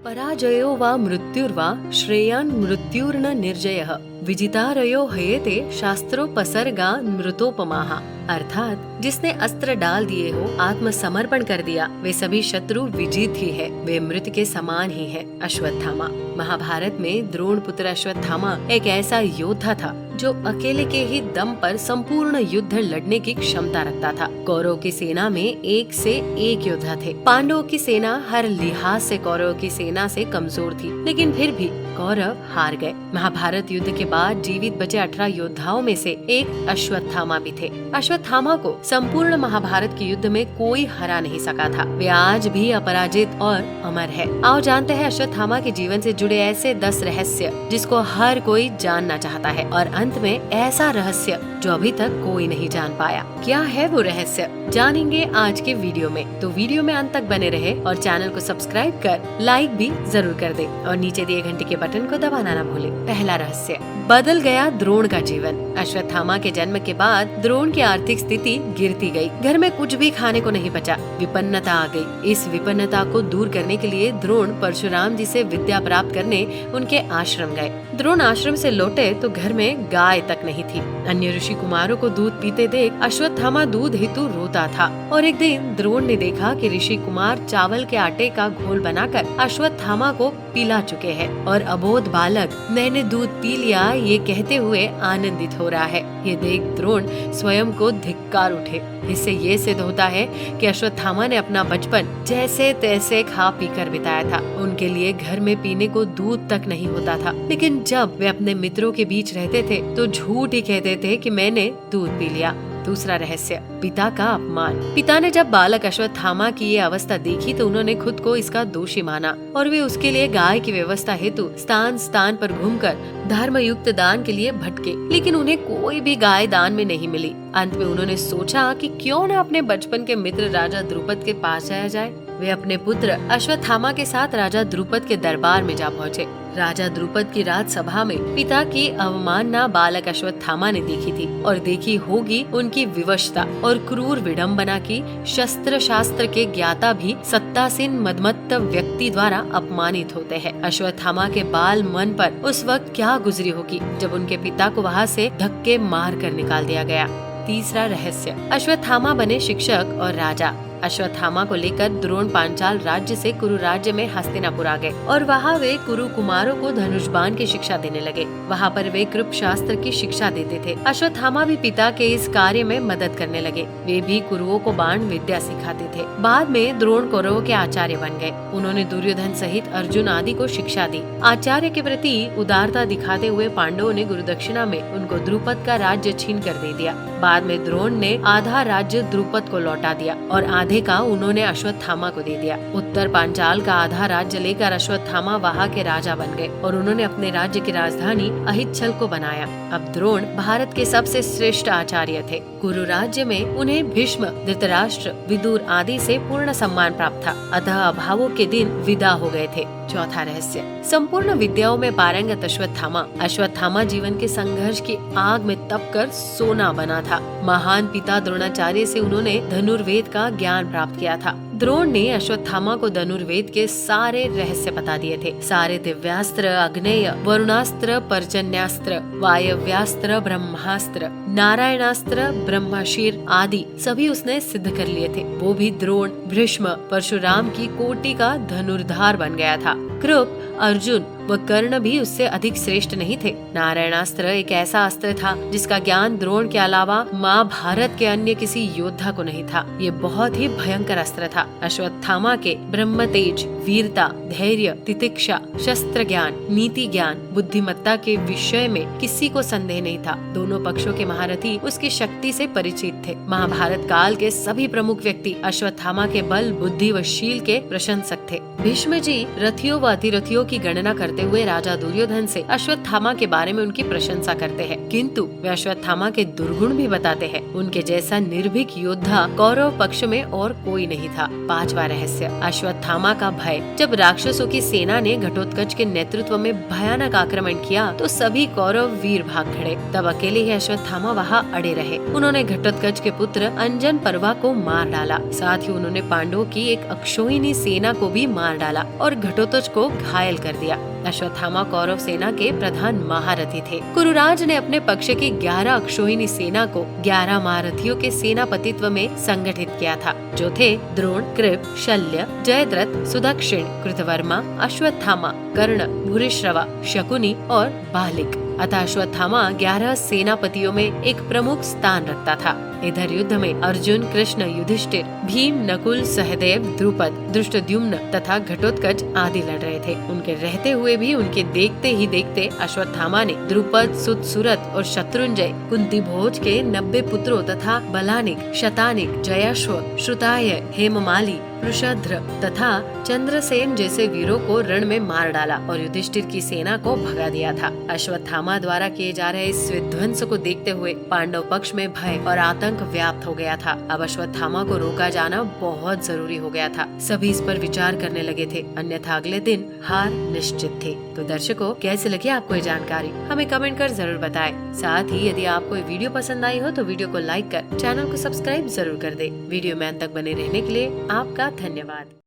पराजयो वा मृत्युर्वा श्रेयान् मृत्युर्न निर्जयः विजितारयो हयेते शास्त्रोपसर्गा मृतोपमाः। अर्थात जिसने अस्त्र डाल दिए हो, आत्मसमर्पण कर दिया, वे सभी शत्रु विजित ही है, वे मृत के समान ही है। अश्वत्थामा। महाभारत में द्रोण पुत्र अश्वत्थामा एक ऐसा योद्धा था जो अकेले के ही दम पर संपूर्ण युद्ध लड़ने की क्षमता रखता था। कौरव की सेना में एक से एक योद्धा थे। पांडवों की सेना हर लिहाज से कौरव की सेना से कमजोर थी, लेकिन फिर भी कौरव हार गए। महाभारत युद्ध के बाद जीवित बचे 18 योद्धाओं में से एक अश्वत्थामा भी थे। अश्वत्थामा को संपूर्ण महाभारत के युद्ध में कोई हरा नहीं सका था। वे आज भी अपराजित और अमर है। आओ जानते हैं अश्वत्थामा के जीवन से जुड़े ऐसे 10 रहस्य जिसको हर कोई जानना चाहता है, और अंत में ऐसा रहस्य जो अभी तक कोई नहीं जान पाया। क्या है वो रहस्य, जानेंगे आज के वीडियो में। तो वीडियो में अंत तक बने रहे और चैनल को सब्सक्राइब कर लाइक भी जरूर कर दे और नीचे दिए घंटे के बटन को दबाना ना भूले। पहला रहस्य, बदल गया द्रोण का जीवन। अश्वत्थामा के जन्म के बाद द्रोण की आर्थिक स्थिति गिरती गई। घर में कुछ भी खाने को नहीं बचा, विपन्नता आ गई। इस विपन्नता को दूर करने के लिए द्रोण परशुराम जी से विद्या प्राप्त करने उनके आश्रम गए। द्रोण आश्रम से लौटे तो घर में गाय तक नहीं थी। अन्य ऋषि कुमारों को दूध पीते देख अश्वत्थामा दूध हेतु रोता था, और एक दिन द्रोण ने देखा कि ऋषि कुमार चावल के आटे का घोल बनाकर अश्वत्थामा को पिला चुके हैं और अबोध बालक मैंने दूध पी लिया ये कहते हुए आनंदित हो रहा है। ये देख द्रोण स्वयं को धिक्कार उठे। इससे ये सिद्ध होता है कि अश्वत्थामा ने अपना बचपन जैसे तैसे खा पी कर बिताया था। उनके लिए घर में पीने को दूध तक नहीं होता था, लेकिन जब वे अपने मित्रों के बीच रहते थे तो झूठ ही कहते थे कि मैंने दूध पी लिया। दूसरा रहस्य, पिता का अपमान। पिता ने जब बालक अश्वत्थामा की ये अवस्था देखी तो उन्होंने खुद को इसका दोषी माना और वे उसके लिए गाय की व्यवस्था हेतु स्थान स्थान पर घूमकर धर्म युक्त दान के लिए भटके, लेकिन उन्हें कोई भी गाय दान में नहीं मिली। अंत में उन्होंने सोचा कि क्यों न अपने बचपन के मित्र राजा द्रुपद के पास जाया जाए। वे अपने पुत्र अश्वत्थामा के साथ राजा द्रुपद के दरबार में जा पहुँचे। राजा द्रुपद की राजसभा में पिता की अवमानना बालक अश्वत्थामा ने देखी थी, और देखी होगी उनकी विवशता और क्रूर विडम्बना की। शस्त्र शास्त्र के ज्ञाता भी सत्तासीन मदमत्त व्यक्ति द्वारा अपमानित होते हैं। अश्वत्थामा के बाल मन पर उस वक्त क्या गुजरी होगी जब उनके पिता को वहाँ से धक्के मार कर निकाल दिया गया। तीसरा रहस्य, अश्वत्थामा बने शिक्षक और राजा। अश्वत्थामा को लेकर द्रोण पांचाल राज्य से कुरु राज्य में हस्तिनापुर आ गए और वहाँ वे कुरु कुमारों को धनुष बाण की शिक्षा देने लगे। वहाँ पर वे कृप शास्त्र की शिक्षा देते थे। अश्वत्थामा भी पिता के इस कार्य में मदद करने लगे। वे भी कुरुओं को बाण विद्या सिखाते थे। बाद में द्रोण कौरवों के आचार्य बन गए। उन्होंने दुर्योधन सहित अर्जुन आदि को शिक्षा दी। आचार्य के प्रति उदारता दिखाते हुए पांडवों ने गुरुदक्षिणा में उनको द्रुपद का राज्य छीन कर दे दिया। बाद में द्रोण ने आधा राज्य द्रुपद को लौटा दिया और आधे का उन्होंने अश्वत्थामा को दे दिया। उत्तर पांचाल का आधा राज्य लेकर अश्वत्थामा वहाँ के राजा बन गए और उन्होंने अपने राज्य की राजधानी अहिच्छल को बनाया। अब द्रोण भारत के सबसे श्रेष्ठ आचार्य थे। कुरु राज्य में उन्हें भीष्म, धृतराष्ट्र, विदुर आदि से पूर्ण सम्मान प्राप्त था, अतः अभावों के दिन विदा हो गए थे। चौथा रहस्य, संपूर्ण विद्याओं में पारंगत अश्वत्थामा जीवन के संघर्ष की आग में तपकर सोना बना था। महान पिता द्रोणाचार्य से उन्होंने धनुर्वेद का ज्ञान प्राप्त किया था। द्रोण ने अश्वत्थामा को धनुर्वेद के सारे रहस्य बता दिए थे। सारे दिव्यास्त्र, अग्नेय, वरुणास्त्र, पर्जन्यास्त्र, वायव्यास्त्र, ब्रह्मास्त्र, नारायणास्त्र, ब्रह्मशीर आदि सभी उसने सिद्ध कर लिए थे। वो भी द्रोण, भीष्म, परशुराम की कोटि का धनुर्धार बन गया था। कृप, अर्जुन व कर्ण भी उससे अधिक श्रेष्ठ नहीं थे। नारायणास्त्र एक ऐसा अस्त्र था जिसका ज्ञान द्रोण के अलावा महाभारत के अन्य किसी योद्धा को नहीं था। ये बहुत ही भयंकर अस्त्र था। अश्वत्थामा के ब्रह्म तेज, वीरता, धैर्य, तितिक्षा, शस्त्र ज्ञान, नीति ज्ञान, बुद्धिमत्ता के विषय में किसी को संदेह नहीं था। दोनों पक्षों के महारथी उसकी शक्ति से परिचित थे। महाभारत काल के सभी प्रमुख व्यक्ति अश्वत्थामा के बल, बुद्धि व शील के प्रशंसक थे। भीष्म जी रथियों व अतिरथियों की गणना करते करते हुए राजा दुर्योधन से अश्वत्थामा के बारे में उनकी प्रशंसा करते हैं, किंतु वे अश्वत्थामा के दुर्गुण भी बताते हैं। उनके जैसा निर्भीक योद्धा कौरव पक्ष में और कोई नहीं था। 5वां रहस्य, अश्वत्थामा का भय। जब राक्षसों की सेना ने घटोत्कच के नेतृत्व में भयानक आक्रमण किया तो सभी कौरव वीर भाग खड़े। तब अकेले ही अश्वत्थामा वहाँ अड़े रहे। उन्होंने घटोत्कच के पुत्र अंजन पर्वा को मार डाला। साथ ही उन्होंने पांडवों की एक अक्षोहिणी सेना को भी मार डाला और घटोत्कच को घायल कर दिया। अश्वत्थामा कौरव सेना के प्रधान महारथी थे। कुरुराज ने अपने पक्ष की 11 अक्षोहिणी सेना को 11 महारथियों के सेनापतित्व में संगठित किया था, जो थे द्रोण, कृप, शल्य, जयद्रथ, सुदक्षिण, कृतवर्मा, अश्वत्थामा, कर्ण, भूरिश्रवा, शकुनी और बाहलिक। अतः अश्वत्थामा 11 सेनापतियों में एक प्रमुख स्थान रखता था। इधर युद्ध में अर्जुन, कृष्ण, युधिष्ठिर, भीम, नकुल, सहदेव, द्रुपद, धृष्टद्युम्न तथा घटोत्कच आदि लड़ रहे थे। उनके रहते हुए भी उनके देखते ही देखते अश्वत्थामा ने द्रुपद, सुत, सुरत और शत्रुंजय, कुंती भोज के 90 पुत्रों तथा बलानिक, शतानिक, जयाश्व, श्रुताय, हेममाली, वृषध्र तथा चंद्रसेन जैसे वीरों को रण में मार डाला और युधिष्ठिर की सेना को भगा दिया था। अश्वत्थामा द्वारा किए जा रहे इस विध्वंस को देखते हुए पांडव पक्ष में भय और आतंक व्याप्त हो गया था। अब अश्वत्थामा को रोका जाना बहुत जरूरी हो गया था। सभी इस पर विचार करने लगे थे, अन्यथा अगले दिन हार निश्चित थी। तो दर्शकों, कैसे लगी आपको ये जानकारी हमें कमेंट कर जरूर बताएं। साथ ही यदि आपको ये वीडियो पसंद आई हो तो वीडियो को लाइक कर चैनल को सब्सक्राइब जरूर कर दे। वीडियो में अंत तक बने रहने के लिए आपका धन्यवाद।